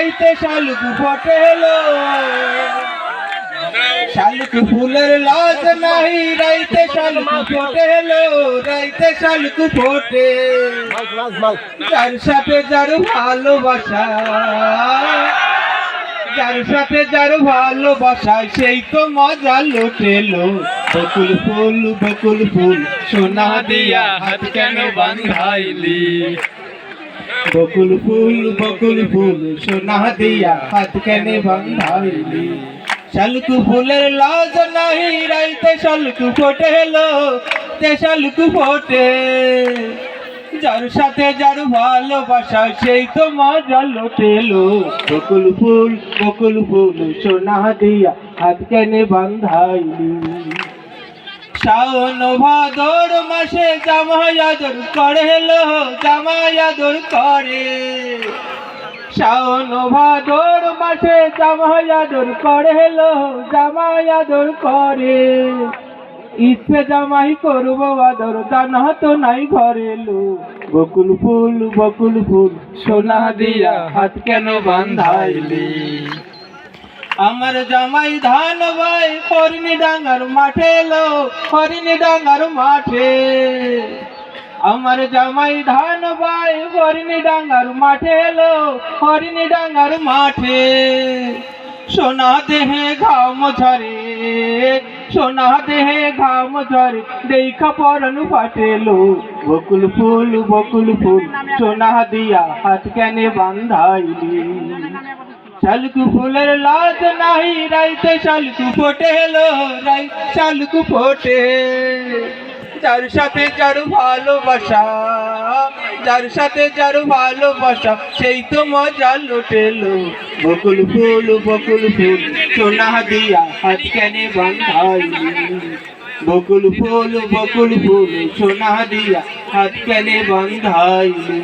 রাইতে শালুক ফোটেলো শালুক ফুলের লাজ নাহি রাইতে শালুক ফোটেলো রাইতে শালুক ফোটে যার সাথে যার ভালোবাসা যার সাথে যার ভালোবাসা সেই তো মজা লুটেলো বকুল ফুল সোনা দিয়া হাত কেন বাঁধাইলি বকুল ফুল সোনা দিয়া হাত কেন বাঁধাইলি শালুক ফুলের লাজ নাহি রাইতে শালুক ফোটেলো তে শালুক ফোটে যার সাথে যার ভালোবাসা সেই তো মজা লুটেলো বকুল ফুল সোনা দিয়া হাত কেন বাঁধাইলি শাওন ভাদর মাসে জামাই আদর করেলো জামাই আদর করে শাওন ভাদর মাসে জামাই আদর করেলো জামাই আদর করে ইচ্ছে জামাই করবো আদর জানা তো নাই ঘরেলো বকুল ফুল সোনা দিয়া হাত কেন বাঁধাইলি আমার জামাই ধান ভাই হরিণী ডাঙ্গার মাঠে এলো হরিণী ডাঙ্গার মাঠে আমার জামাই ধান ভাই হরিণী ডাঙ্গার মাঠে এলো হরিণী ডাঙ্গার মাঠে সোনা দেহে ঘাম ঝরে সোনা দেহে ঘাম ঝরে দেখা পরন ফাটেলো বকুল ফুল সোনা দিয়া হাত কেন বাঁধাইলি শালুক ফুলের লাজ নাহি রাইতে শালুক ফোটেলো শালুক ফোটে যার সাথে যার ভালোবাসা যার সাথে যার ভালোবাসা সেই তো মজা লুটেলো বকুল ফুল সোনা দিয়া হাত কেন বাঁধাইলি বকুল ফুল সোনা দিয়া হাত কেন বাঁধাইলি